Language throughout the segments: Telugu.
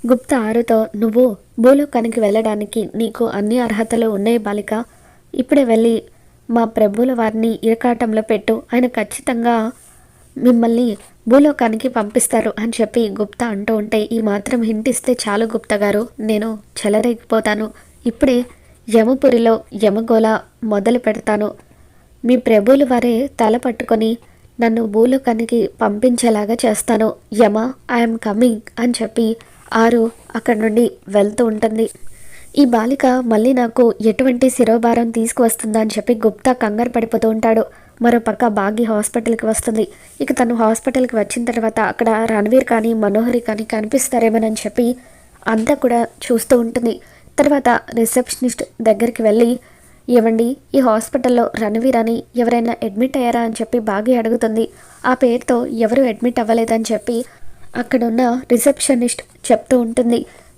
గుప్త ఆరుతో, నువ్వు భూలోకానికి వెళ్ళడానికి నీకు అన్ని అర్హతలు ఉన్నాయి బాలిక. ఇప్పుడే వెళ్ళి మా ప్రభువుల వారిని ఇరకాటంలో పెట్టు, ఆయన ఖచ్చితంగా మిమ్మల్ని భూలోకానికి పంపిస్తారు అని చెప్పి గుప్తా అంటూ ఉంటే, ఈ మాత్రం హింట్ ఇస్తే చాలు గుప్తా గారు, నేను చెలరేగిపోతాను. ఇప్పుడే యమపురిలో యమగోళ మొదలు పెడతాను. మీ ప్రభువుల వారే తల పట్టుకొని నన్ను భూలోకానికి పంపించేలాగా చేస్తాను. యమ, ఐఎమ్ కమింగ్ అని చెప్పి ఆరు అక్కడి నుండి వెళ్తూ ఉంటుంది. ఈ బాలిక మళ్ళీ నాకు ఎటువంటి శిరోభారం తీసుకువస్తుందా అని చెప్పి గుప్తా కంగారు పడిపోతూ ఉంటాడు. మరోపక్క బాగి హాస్పిటల్కి వస్తుంది. ఇక తను హాస్పిటల్కి వచ్చిన తర్వాత అక్కడ రణవీర్ కానీ మనోహరి కానీ కనిపిస్తారేమోనని చెప్పి అంతా కూడా చూస్తూ ఉంటుంది. తర్వాత రిసెప్షనిస్ట్ దగ్గరికి వెళ్ళి, ఏమండి, ఈ హాస్పిటల్లో రణవీర్ అని ఎవరైనా అడ్మిట్ అయ్యారా అని చెప్పి బాగి అడుగుతుంది. ఆ పేరుతో ఎవరు అడ్మిట్ అవ్వలేదని చెప్పి అక్కడున్న రిసెప్షనిస్ట్ చెప్తూ ఉంటుంది.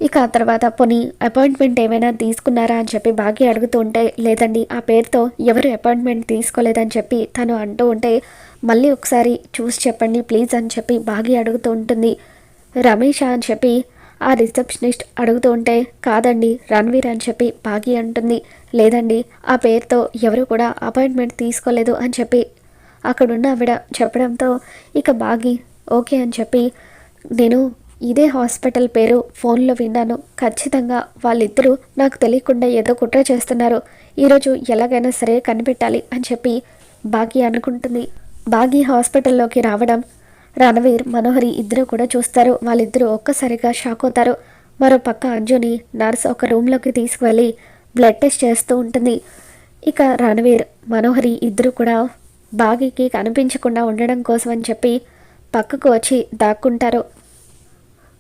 ఇక ఆ తర్వాత పోనీ అపాయింట్మెంట్ ఏమైనా తీసుకున్నారా అని చెప్పి బాగి అడుగుతూ ఉంటే, లేదండి, ఆ పేరుతో ఎవరు అపాయింట్మెంట్ తీసుకోలేదని చెప్పి తను అంటూ ఉంటే, మళ్ళీ ఒకసారి చూసి చెప్పండి ప్లీజ్ అని చెప్పి బాగి అడుగుతూ ఉంటుంది. రమేష్ అని చెప్పి ఆ రిసెప్షనిస్ట్ అడుగుతూ ఉంటే, కాదండి రణవీర్ అని చెప్పి బాగి అంటుంది. లేదండి, ఆ పేరుతో ఎవరు కూడా అపాయింట్మెంట్ తీసుకోలేదు అని చెప్పి అక్కడున్న ఆవిడ చెప్పడంతో ఇక బాగి ఓకే అని చెప్పి, నేను ఇదే హాస్పిటల్ పేరు ఫోన్లో విన్నాను, ఖచ్చితంగా వాళ్ళిద్దరూ నాకు తెలియకుండా ఏదో కుట్ర చేస్తున్నారు, ఈరోజు ఎలాగైనా సరే కనిపెట్టాలి అని చెప్పి బాగి అనుకుంటుంది. బాగి హాస్పిటల్లోకి రావడం రణవీర్ మనోహరి ఇద్దరు కూడా చూస్తారు. వాళ్ళిద్దరూ ఒక్కసారిగా షాక్ అవుతారు. మరో పక్క అంజుని నర్స్ ఒక రూమ్లోకి తీసుకువెళ్ళి బ్లడ్ టెస్ట్ చేస్తూ ఉంటుంది. ఇక రణవీర్ మనోహరి ఇద్దరు కూడా బాగికి కనిపించకుండా ఉండడం కోసం అని చెప్పి పక్కకు వచ్చి దాక్కుంటారు.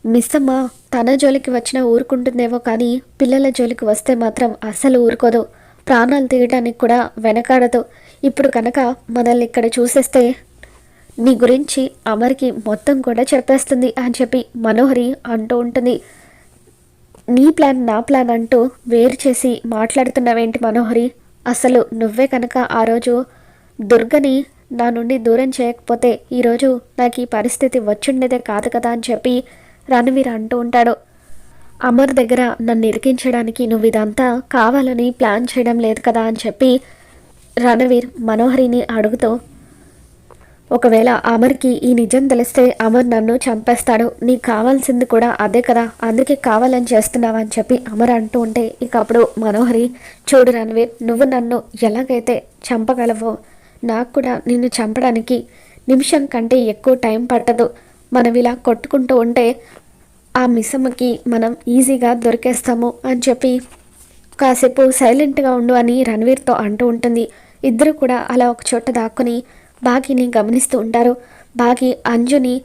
మిస్ అమ్మ తన జోలికి వచ్చినా ఊరుకుంటుందేమో కానీ పిల్లల జోలికి వస్తే మాత్రం అస్సలు ఊరుకోదు, ప్రాణాలు తీయడానికి కూడా వెనకాడదు. ఇప్పుడు కనుక మనల్ని ఇక్కడ చూసేస్తే నీ గురించి అమర్కి మొత్తం కూడా చెప్పేస్తుంది అని చెప్పి మనోహరి అంటూ ఉంటుంది. నీ ప్లాన్ నా ప్లాన్ అంటూ వేరు చేసి మాట్లాడుతున్నావేంటి మనోహరి? అసలు నువ్వే కనుక ఆ రోజు దుర్గని నా నుండి దూరం చేయకపోతే ఈరోజు నాకు ఈ పరిస్థితి వచ్చుండేదే కాదు కదా అని చెప్పి రణవీర్ అంటూ ఉంటాడు. అమర్ దగ్గర నన్ను ఇరికించడానికి నువ్వు ఇదంతా కావాలని ప్లాన్ చేయడం లేదు కదా అని చెప్పి రణవీర్ మనోహరిని అడుగుతూ, ఒకవేళ అమర్కి ఈ నిజం తెలిస్తే అమర్ నన్ను చంపేస్తాడు, నీకు కావాల్సింది కూడా అదే కదా, అందుకే కావాలని చేస్తున్నావా అని చెప్పి అమర్ అంటూ ఉంటే ఇక అప్పుడు మనోహరి, చూడు రణవీర్, నువ్వు నన్ను ఎలాగైతే చంపగలవో నాకు కూడా నిన్ను చంపడానికి నిమిషం కంటే ఎక్కువ టైం పట్టదు. మనం ఇలా కొట్టుకుంటూ ఉంటే ఆ మిస్సమ్మకి మనం ఈజీగా దొరికేస్తాము అని చెప్పి కాసేపు సైలెంట్గా ఉండు అని రణవీర్తో అంటూ ఉంటుంది. ఇద్దరు కూడా అలా ఒక చోట దాక్కుని బాగిని గమనిస్తూ ఉంటారు. బాగి అంజుని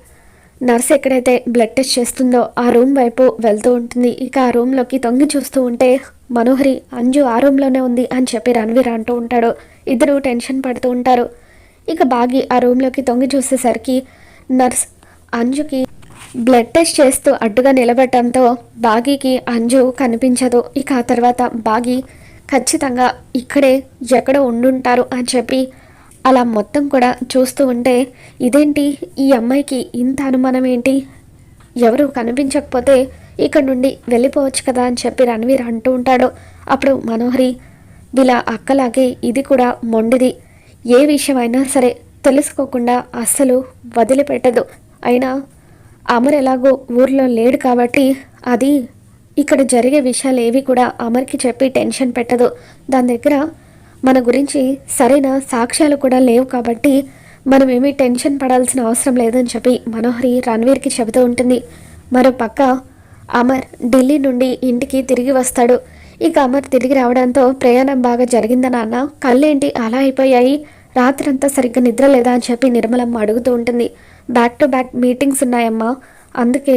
నర్స్ ఎక్కడైతే బ్లడ్ టెస్ట్ చేస్తుందో ఆ రూమ్ వైపు వెళ్తూ ఉంటుంది. ఇక ఆ రూమ్లోకి తొంగి చూస్తూ ఉంటే మనోహరి, అంజు ఆ రూమ్లోనే ఉంది అని చెప్పి రణవీర్ అంటూ ఉంటాడు. ఇద్దరు టెన్షన్ పడుతూ ఉంటారు. ఇక బాగి ఆ రూమ్లోకి తొంగి చూసేసరికి నర్స్ అంజుకి బ్లడ్ టెస్ట్ చేస్తూ అడ్డుగా నిలబడటంతో బాగీకి అంజు కనిపించదు. ఇక ఆ తర్వాత బాగి ఖచ్చితంగా ఇక్కడే ఎక్కడో ఉండుంటారు అని చెప్పి అలా మొత్తం కూడా చూస్తూ ఉంటే, ఇదేంటి ఈ అమ్మాయికి ఇంత అనుమానం ఏంటి, ఎవరు కనిపించకపోతే ఇక్కడ నుండి వెళ్ళిపోవచ్చు కదా అని చెప్పి రణవీర్ అంటూ ఉంటాడు. అప్పుడు మనోహరి, వీళ్ళ అక్కలాగే ఇది కూడా మొండిది, ఏ విషయమైనా సరే తెలుసుకోకుండా అస్సలు వదిలిపెట్టదు. అయినా అమర్ ఎలాగో ఊర్లో లేడు కాబట్టి అది ఇక్కడ జరిగే విషయాలు ఏవి కూడా అమర్కి చెప్పి టెన్షన్ పెట్టదు. దాని దగ్గర మన గురించి సరైన సాక్ష్యాలు కూడా లేవు కాబట్టి మనం ఏమీ టెన్షన్ పడాల్సిన అవసరం లేదని చెప్పి మనోహరి రణవీర్కి చెబుతూ ఉంటుంది. మరో పక్క అమర్ ఢిల్లీ నుండి ఇంటికి తిరిగి వస్తాడు. ఇక అమర్ తిరిగి రావడంతో, ప్రయాణం బాగా జరిగిందా నాన్న, కళ్ళేంటి అలా అయిపోయాయి, రాత్రంతా సరిగ్గా నిద్ర లేదా అని చెప్పి నిర్మలమ్మ అడుగుతూ ఉంటుంది. బ్యాక్ టు బ్యాక్ మీటింగ్స్ ఉన్నాయమ్మా, అందుకే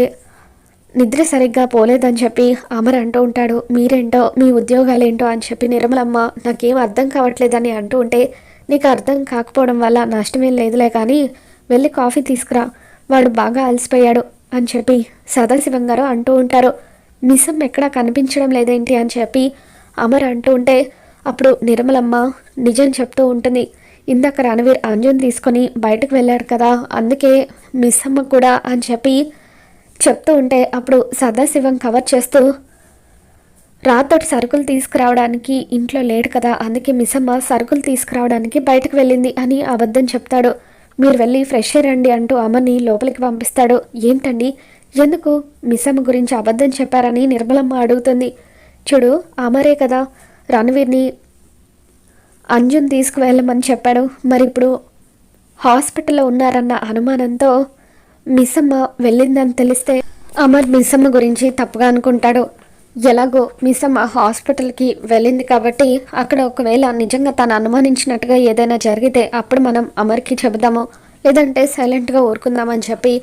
నిద్ర సరిగ్గా పోలేదని చెప్పి అమర్ అంటూ ఉంటాడు. మీరేంటో మీ ఉద్యోగాలేంటో అని చెప్పి నిర్మలమ్మ నాకేం అర్థం కావట్లేదని అంటూ ఉంటే, నీకు అర్థం కాకపోవడం వల్ల నష్టమేం లేదులే కానీ వెళ్ళి కాఫీ తీసుకురా, వాడు బాగా అలసిపోయాడు అని చెప్పి సదాశివం గారు అంటూ ఉంటారు. మిస్సం ఎక్కడా కనిపించడం లేదేంటి అని చెప్పి అమర్ అంటూ ఉంటే అప్పుడు నిర్మలమ్మ నిజం చెప్తూ ఉంటుంది. ఇందాక రణవీర్ అంజుని తీసుకొని బయటకు వెళ్ళాడు కదా, అందుకే మిస్ అమ్మ కూడా అని చెప్పి చెప్తూ ఉంటే అప్పుడు సదాశివం కవర్ చేస్తూ, రాతోటి సరుకులు తీసుకురావడానికి ఇంట్లో లేడు కదా, అందుకే మిస్సమ్మ సరుకులు తీసుకురావడానికి బయటకు వెళ్ళింది అని అబద్ధం చెప్తాడు. మీరు వెళ్ళి ఫ్రెష్ రండి అంటూ అమ్మని లోపలికి పంపిస్తాడు. ఏంటండి, ఎందుకు మిస్సమ్మ గురించి అబద్ధం చెప్పారని నిర్మలమ్మ అడుగుతుంది. చూడు, అమరే కదా రణవీర్ని అంజుని తీసుకువెళ్ళమని చెప్పాడు. మరి ఇప్పుడు హాస్పిటల్లో ఉన్నారన్న అనుమానంతో మిస్సమ్మ వెళ్ళిందని తెలిస్తే అమర్ మిస్సమ్మ గురించి తప్పుగా అనుకుంటాడు. ఎలాగో మిస్సమ్మ హాస్పిటల్కి వెళ్ళింది కాబట్టి అక్కడ ఒకవేళ నిజంగా తను అనుమానించినట్టుగా ఏదైనా జరిగితే అప్పుడు మనం అమర్కి చెబుదాము, లేదంటే సైలెంట్గా ఊరుకుందామని చెప్పి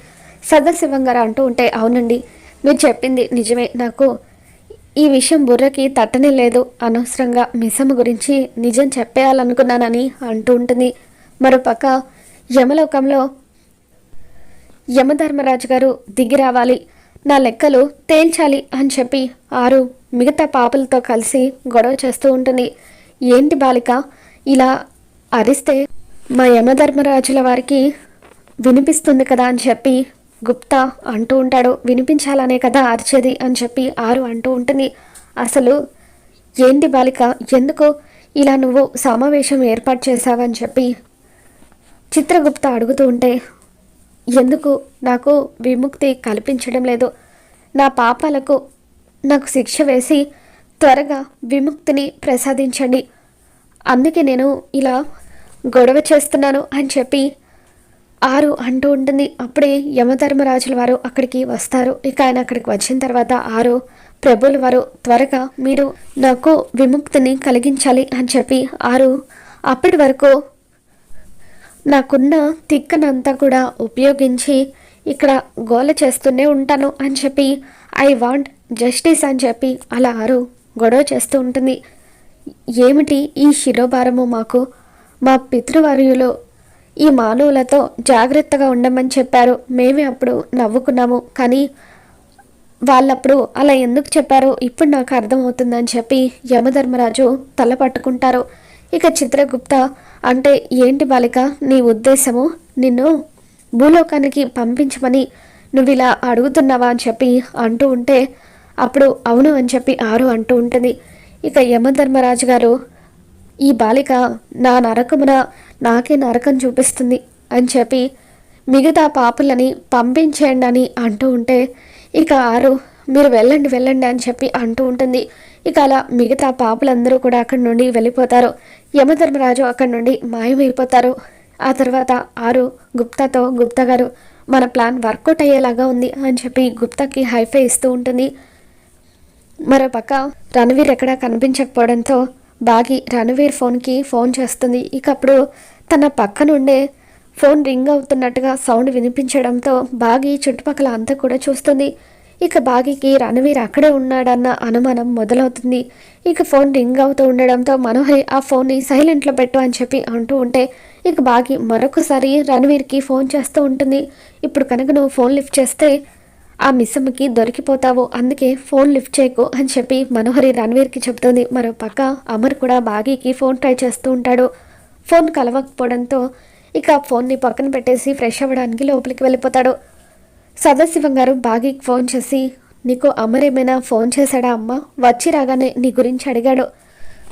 సదాశివం గారు అంటూ ఉంటే, అవునండి మీరు చెప్పింది నిజమే, నాకు ఈ విషయం బుర్రకి తట్టనే లేదు, అనవసరంగా మిస్సమ్మ గురించి నిజం చెప్పేయాలనుకున్నానని అంటూ ఉంటుంది. మరోపక్క యమలోకంలో యమధర్మరాజు గారు దిగి రావాలి, నా లెక్కలు తేల్చాలి అని చెప్పి ఆరు మిగతా పాపలతో కలిసి గొడవ చేస్తూ ఉంటుంది. ఏంటి బాలిక ఇలా అరిస్తే మా యమధర్మరాజుల వారికి వినిపిస్తుంది కదా అని చెప్పి గుప్తా అంటూ ఉంటాడు. వినిపించాలనే కదా అరిచేది అని చెప్పి ఆరు అంటూ ఉంటుంది. అసలు ఏంటి బాలిక, ఎందుకు ఇలా నువ్వు సమావేశం ఏర్పాటు చేశావని చెప్పి చిత్రగుప్త అడుగుతూ ఉంటే, ఎందుకు నాకు విముక్తి కల్పించడం లేదు, నా పాపాలకు నాకు శిక్ష వేసి త్వరగా విముక్తిని ప్రసాదించండి, అందుకే నేను ఇలా గొడవ చేస్తున్నాను అని చెప్పి ఆరు అంటూ ఉంటుంది. అప్పుడే యమధర్మరాజుల వారు అక్కడికి వస్తారు. ఇక ఆయన అక్కడికి వచ్చిన తర్వాత ఆరు, ప్రభువుల వారు త్వరగా మీరు నాకు విముక్తిని కలిగించాలి అని చెప్పి ఆరు, అప్పటి వరకు నాకున్న తిక్కనంతా కూడా ఉపయోగించి ఇక్కడ గోల చేస్తూనే ఉంటాను అని చెప్పి ఐ వాంట్ జస్టిస్ అని చెప్పి అలా ఆరు గొడవ చేస్తూ ఉంటుంది. ఏమిటి ఈ శిరోభారము, మాకు మా పితృవర్యులు ఈ మానవులతో జాగ్రత్తగా ఉండమని చెప్పారు, మేమే అప్పుడు నవ్వుకున్నాము, కానీ వాళ్ళప్పుడు అలా ఎందుకు చెప్పారో ఇప్పుడు నాకు అర్థమవుతుందని చెప్పి యమధర్మరాజు తల పట్టుకుంటారు. ఇక చిత్రగుప్త అంటే, ఏంటి బాలిక నీ ఉద్దేశము, నిన్ను భూలోకానికి పంపించమని నువ్వు ఇలా అడుగుతున్నావా అని చెప్పి అంటూ ఉంటే అప్పుడు అవును అని చెప్పి ఆరు అంటూ ఉంటుంది. ఇక యమధర్మరాజు గారు, ఈ బాలిక నా నరకమున నాకే నరకం చూపిస్తుంది అని చెప్పి మిగతా పాపులని పంపించేయండి అని అంటూ ఉంటే ఇక ఆరు, మీరు వెళ్ళండి వెళ్ళండి అని చెప్పి అంటూ ఉంటుంది. ఇక అలా మిగతా పాపులందరూ కూడా అక్కడి నుండి వెళ్ళిపోతారు. యమధర్మరాజు అక్కడి నుండి మాయమైపోతారు. ఆ తర్వాత ఆరు గుప్తాతో, గుప్తా గారు మన ప్లాన్ వర్కౌట్ అయ్యేలాగా ఉంది అని చెప్పి గుప్తాకి హైఫై ఇస్తూ ఉంటుంది. మరోపక్క రణవీర్ ఎక్కడా కనిపించకపోవడంతో బాగి రణవీర్ ఫోన్కి ఫోన్ చేస్తుంది. ఇక అప్పుడు తన పక్క నుండే ఫోన్ రింగ్ అవుతున్నట్టుగా సౌండ్ వినిపించడంతో బాగి చుట్టుపక్కల అంతా కూడా చూస్తుంది. ఇక బాగికి రణవీర్ అక్కడే ఉన్నాడన్న అనుమానం మొదలవుతుంది. ఇక ఫోన్ రింగ్ అవుతూ ఉండడంతో మనోహరి ఆ ఫోన్ని సైలెంట్లో పెట్టు అని చెప్పి అంటూ ఉంటే ఇక బాగి మరొకసారి రణవీర్కి ఫోన్ చేస్తూ ఉంటుంది. ఇప్పుడు కనుక నువ్వు ఫోన్ లిఫ్ట్ చేస్తే ఆ మిస్సమ్మకి దొరికిపోతావు, అందుకే ఫోన్ లిఫ్ట్ చేయకు అని చెప్పి మనోహరి రణవీర్కి చెబుతుంది. మరో పక్క అమర్ కూడా బాగీకి ఫోన్ ట్రై చేస్తూ ఉంటాడు. ఫోన్ కలవకపోవడంతో ఇక ఫోన్ని పక్కన పెట్టేసి ఫ్రెష్ అవ్వడానికి లోపలికి వెళ్ళిపోతాడు. సదాశివం గారు బాగీకి ఫోన్ చేసి, నీకు అమర్ ఏమైనా ఫోన్ చేశాడా అమ్మ, వచ్చి రాగానే నీ గురించి అడిగాడు,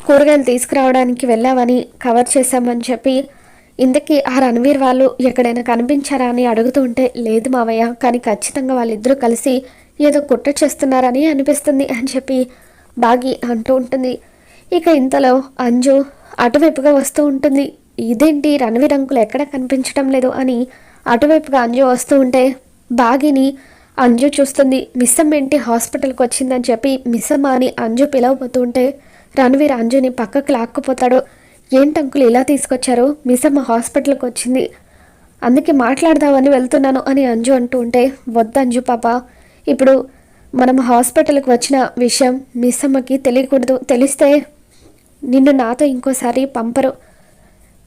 కూరగాయలు తీసుకురావడానికి వెళ్ళావని కవర్ చేశామని చెప్పి, ఇంతకీ ఆ రణవీర్ వాళ్ళు ఎక్కడైనా కనిపించారా అని అడుగుతూ ఉంటే లేదు మావయ్య, కానీ ఖచ్చితంగా వాళ్ళిద్దరూ కలిసి ఏదో కుట్ర చేస్తున్నారని అనిపిస్తుంది అని చెప్పి బాగి అంటూ ఉంటుంది. ఇక ఇంతలో అంజు అటువైపుగా వస్తూ ఉంటుంది. ఇదేంటి రణవీర్ అంకుల్ ఎక్కడ కనిపించడం లేదు అని అటువైపుగా అంజు వస్తూ ఉంటే బాగిని అంజు చూస్తుంది. మిస్సమ్మ ఏంటి హాస్పిటల్కి వచ్చిందని చెప్పి మిస్సమ్మ అని అంజు పిలవబోతూ ఉంటే రణవీర్ అంజుని పక్కకు లాక్కుపోతాడు. ఏంటంకులు ఇలా తీసుకొచ్చారు, మిస్సమ్మ హాస్పిటల్కి వచ్చింది, అందుకే మాట్లాడదామని వెళ్తున్నాను అని అంజు అంటూ ఉంటే వద్దు అంజు పాప, ఇప్పుడు మనం హాస్పిటల్కి వచ్చిన విషయం మిస్సమ్మకి తెలియకూడదు, తెలిస్తే నిన్ను నాతో ఇంకోసారి పంపరు,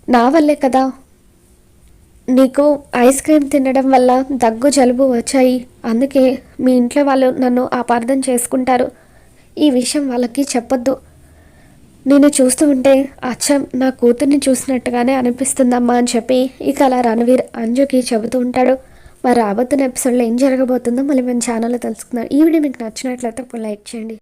నా వల్లే కదా నీకు ఐస్ క్రీమ్ తినడం వల్ల దగ్గు జలుబు వచ్చాయి, అందుకే మీ ఇంట్లో వాళ్ళు నన్ను అపార్థం చేసుకుంటారు, ఈ విషయం వాళ్ళకి చెప్పొద్దు, నేను చూస్తూ ఉంటే అచ్చం నా కూతుర్ని చూసినట్టుగానే అనిపిస్తుందమ్మా అని చెప్పి ఇక అలా రణవీర్ అంజుకి చెబుతూ ఉంటాడు. మరి రాబోతున్న ఎపిసోడ్లో ఏం జరగబోతుందో మళ్ళీ మన ఛానల్లో తెలుసుకుందాం. ఈ వీడియో మీకు నచ్చినట్లయితే ఒక లైక్ చేయండి.